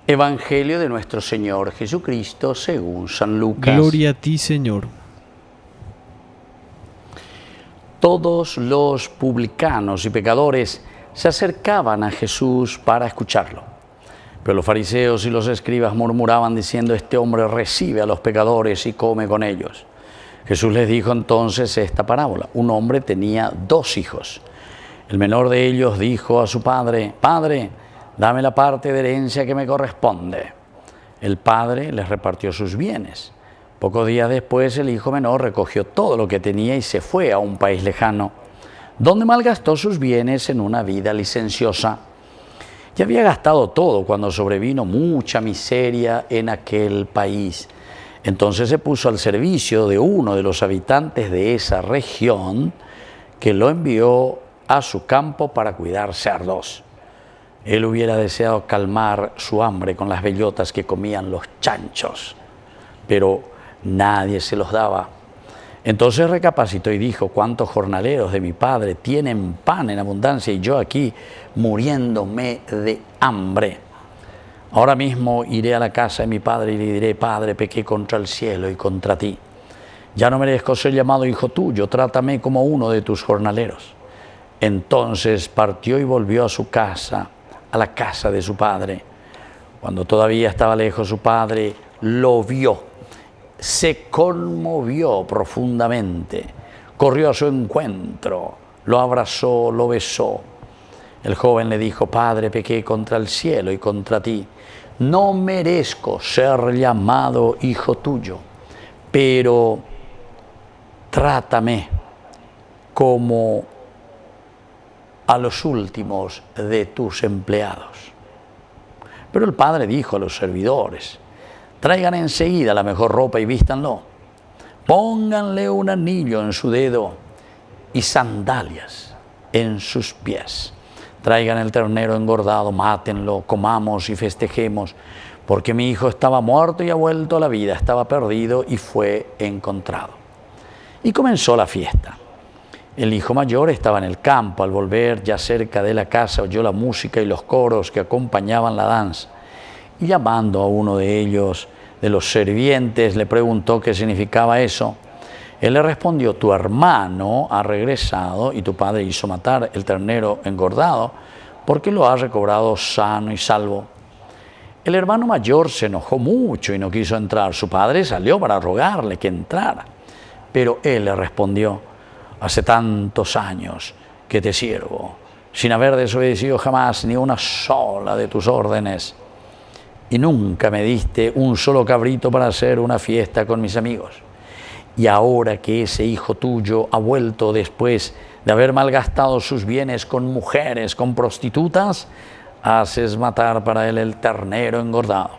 Evangelio de nuestro Señor Jesucristo según San Lucas. Gloria a ti, Señor. Todos los publicanos y pecadores se acercaban a Jesús para escucharlo. Pero los fariseos y los escribas murmuraban diciendo: este hombre recibe a los pecadores y come con ellos. Jesús les dijo entonces esta parábola. Un hombre tenía 2 hijos. El menor de ellos dijo a su padre: Padre, dame la parte de herencia que me corresponde. El padre les repartió sus bienes. Pocos días después, el hijo menor recogió todo lo que tenía y se fue a un país lejano, donde malgastó sus bienes en una vida licenciosa. Ya había gastado todo cuando sobrevino mucha miseria en aquel país. Entonces se puso al servicio de uno de los habitantes de esa región, que lo envió a su campo para cuidar cerdos. Él hubiera deseado calmar su hambre con las bellotas que comían los chanchos, pero nadie se los daba. Entonces recapacitó y dijo: ¿cuántos jornaleros de mi padre tienen pan en abundancia y yo aquí muriéndome de hambre? Ahora mismo iré a la casa de mi padre y le diré: Padre, pequé contra el cielo y contra ti. Ya no merezco ser llamado hijo tuyo, trátame como uno de tus jornaleros. Entonces partió y volvió a su casa, a la casa de su padre. Cuando todavía estaba lejos, su padre lo vio, se conmovió profundamente, corrió a su encuentro, lo abrazó, lo besó. El joven le dijo: Padre, pequé contra el cielo y contra ti. No merezco ser llamado hijo tuyo, pero trátame como a los últimos de tus empleados. Pero el padre dijo a los servidores: traigan enseguida la mejor ropa y vístanlo. Pónganle un anillo en su dedo y sandalias en sus pies. Traigan el ternero engordado, mátenlo, comamos y festejemos, porque mi hijo estaba muerto y ha vuelto a la vida, estaba perdido y fue encontrado. Y comenzó la fiesta. El hijo mayor estaba en el campo. Al volver ya cerca de la casa, oyó la música y los coros que acompañaban la danza. Y llamando a uno de ellos, de los sirvientes, le preguntó qué significaba eso. Él le respondió: tu hermano ha regresado y tu padre hizo matar el ternero engordado porque lo ha recobrado sano y salvo. El hermano mayor se enojó mucho y no quiso entrar. Su padre salió para rogarle que entrara, pero él le respondió: hace tantos años que te sirvo, sin haber desobedecido jamás ni una sola de tus órdenes, y nunca me diste un solo cabrito para hacer una fiesta con mis amigos. Y ahora que ese hijo tuyo ha vuelto después de haber malgastado sus bienes con mujeres, con prostitutas, haces matar para él el ternero engordado.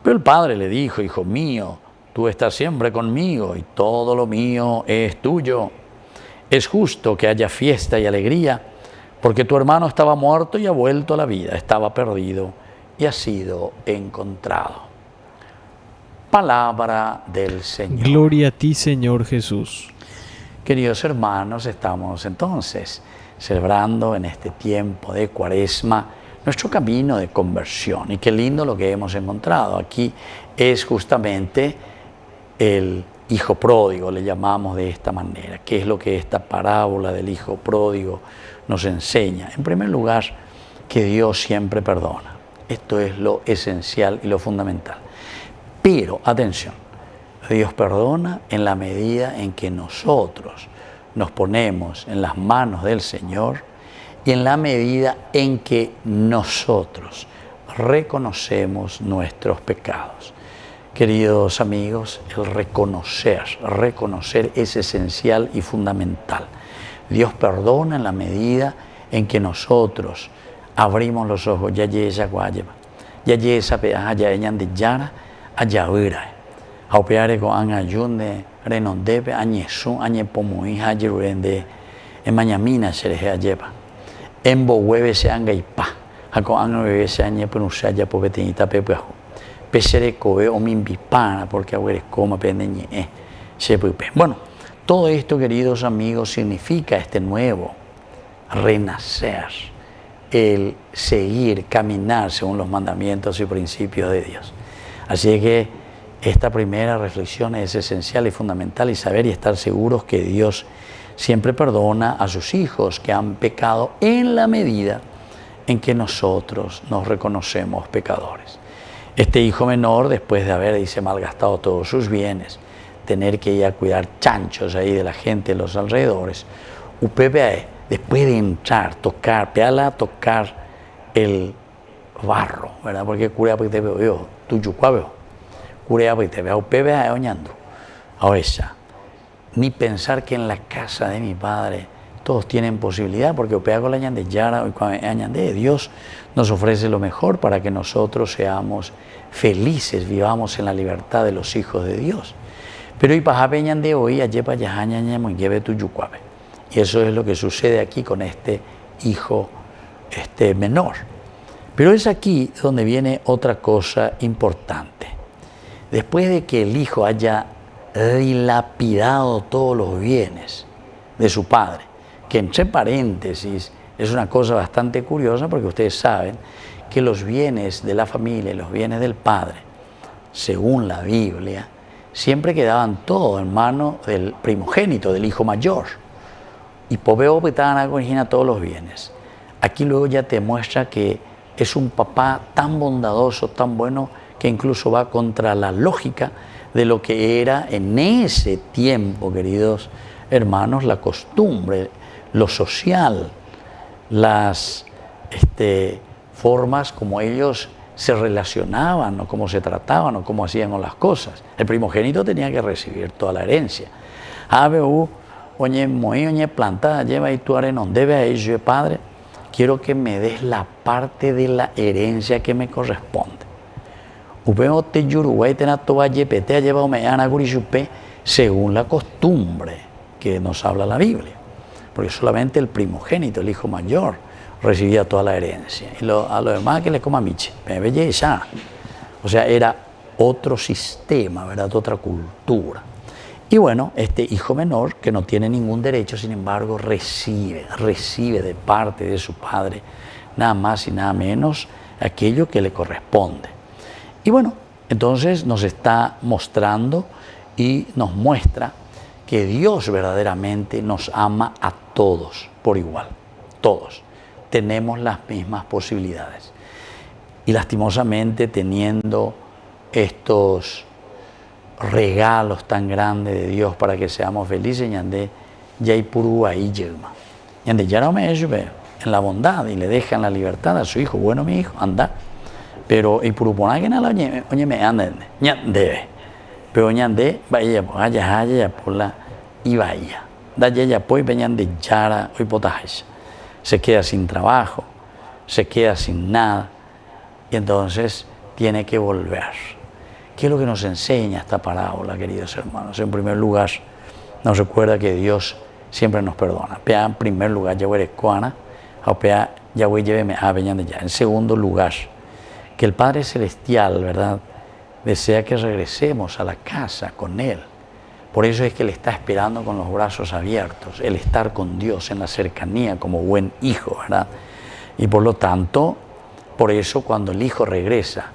Pero el padre le dijo: hijo mío, tú estás siempre conmigo y todo lo mío es tuyo. Es justo que haya fiesta y alegría, porque tu hermano estaba muerto y ha vuelto a la vida, estaba perdido y ha sido encontrado. Palabra del Señor. Gloria a ti, Señor Jesús. Queridos hermanos, estamos entonces celebrando en este tiempo de Cuaresma nuestro camino de conversión. Y qué lindo lo que hemos encontrado. Aquí es justamente el hijo pródigo, le llamamos de esta manera. ¿Qué es lo que esta parábola del hijo pródigo nos enseña? En primer lugar, que Dios siempre perdona. Esto es lo esencial y lo fundamental. Pero, atención, Dios perdona en la medida en que nosotros nos ponemos en las manos del Señor y en la medida en que nosotros reconocemos nuestros pecados. Queridos amigos, el reconocer es esencial y fundamental. Dios perdona en la medida en que nosotros abrimos los ojos. Ya esa guayaba, ya esa pedaja ya eñan de yara, allá vira. Aupeare con an ayunde renondepe añesu añepomui hayurende en mañamina se le lleva. En bo hueve se anga y pa. Ako an bebé se añepunusha ya pobetinita pepejo. Pesere coe o mimbipana porque ahora es como pendeñe sepupe. Bueno, todo esto, queridos amigos, significa este nuevo renacer el seguir, caminar según los mandamientos y principios de Dios. Así que esta primera reflexión es esencial y fundamental, y saber y estar seguros que Dios siempre perdona a sus hijos que han pecado en la medida en que nosotros nos reconocemos pecadores. Este hijo menor, después de haber, dice, malgastado todos sus bienes, tener que ir a cuidar chanchos ahí de la gente de los alrededores, UPBAE, después de entrar, tocar, tocar el barro, ¿verdad? Porque curea porque te veo yo, tu yucuabeo, curea porque te veo, UPBAE oñando, a esa. Ni pensar que en la casa de mi padre todos tienen posibilidad, porque UPBAE con la ñande yara, Dios nos ofrece lo mejor para que nosotros seamos felices, vivamos en la libertad de los hijos de Dios. Pero y pajape ñande hoy, ayepa yajaña muy lleve tu yucuabe. Y eso es lo que sucede aquí con este hijo menor. Pero es aquí donde viene otra cosa importante. Después de que el hijo haya dilapidado todos los bienes de su padre, que entre paréntesis es una cosa bastante curiosa, porque ustedes saben que los bienes de la familia, los bienes del padre, según la Biblia, siempre quedaban todos en manos del primogénito, del hijo mayor. Y poveo petana origina todos los bienes. Aquí luego ya te muestra que es un papá tan bondadoso, tan bueno, que incluso va contra la lógica de lo que era en ese tiempo, queridos hermanos, la costumbre, lo social, las formas como ellos se relacionaban, o cómo se trataban, o cómo hacían las cosas. El primogénito tenía que recibir toda la herencia. Oye, oye, plantada, lleva y tu arenón, debe a ello, padre, quiero que me des la parte de la herencia que me corresponde. Según la costumbre que nos habla la Biblia, porque solamente el primogénito, el hijo mayor, recibía toda la herencia, y a los demás que le coma miche, o sea, era otro sistema, ¿verdad? Otra cultura. Y bueno, este hijo menor, que no tiene ningún derecho, sin embargo, recibe de parte de su padre nada más y nada menos aquello que le corresponde. Y bueno, entonces nos está mostrando y nos muestra que Dios verdaderamente nos ama a todos por igual. Todos tenemos las mismas posibilidades. Y lastimosamente, teniendo estos regalos tan grandes de Dios para que seamos felices, ñande ya hay puru ahí yelma, ñande ya no me ayude en la bondad y le dejan la libertad a su hijo. Bueno, mi hijo, anda, pero y puru pona que nada oye me anda ñande, pero ñande vaya por la y vaya da ya pues ñande yara hoy potajes, se queda sin trabajo, se queda sin nada, y entonces tiene que volver. ¿Qué es lo que nos enseña esta parábola, queridos hermanos? En primer lugar, nos recuerda que Dios siempre nos perdona. En primer lugar, en segundo lugar, que el Padre Celestial, ¿verdad?, desea que regresemos a la casa con Él. Por eso es que Él está esperando con los brazos abiertos, el estar con Dios en la cercanía como buen hijo, ¿verdad? Y por lo tanto, por eso cuando el hijo regresa,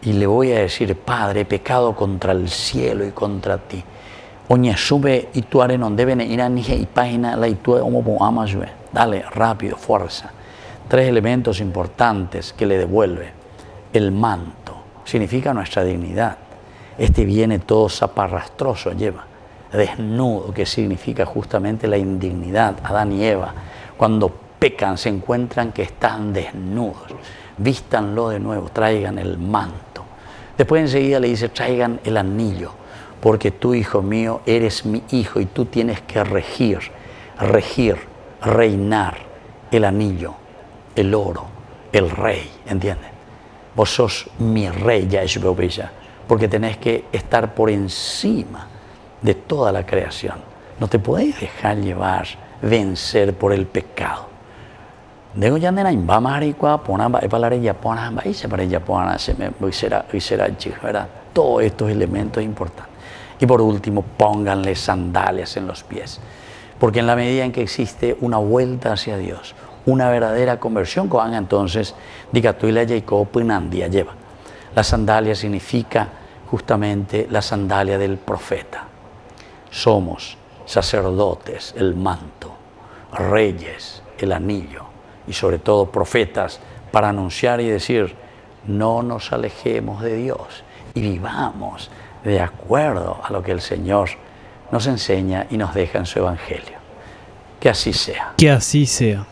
y le voy a decir, Padre, he pecado contra el cielo y contra ti. Oña sube y tú haré no deben ir a nije y página la y tú amas. Dale, rápido, fuerza. 3 elementos importantes que le devuelve. El manto significa nuestra dignidad. Viene todo zaparrastroso, lleva. Desnudo, que significa justamente la indignidad. Adán y Eva, cuando pecan, se encuentran que están desnudos. Vístanlo de nuevo, traigan el manto. Después enseguida le dice, traigan el anillo, porque tú, hijo mío, eres mi hijo y tú tienes que regir, reinar el anillo, el oro, el rey, ¿entienden? Vos sos mi rey, ya es bella, porque tenés que estar por encima de toda la creación. No te podéis dejar llevar, vencer por el pecado. Dego ya nena imbama haricua pona va para ya pona va y se para ya pona se me será ¿verdad? Todos estos elementos importantes. Y por último, pónganle sandalias en los pies, porque en la medida en que existe una vuelta hacia Dios, una verdadera conversión. Coan entonces, diga tú y la Jacob Pinandia lleva. La sandalia significa justamente la sandalia del profeta. Somos sacerdotes, el manto, reyes, el anillo y sobre todo profetas para anunciar y decir, no nos alejemos de Dios y vivamos de acuerdo a lo que el Señor nos enseña y nos deja en su Evangelio. Que así sea. Que así sea.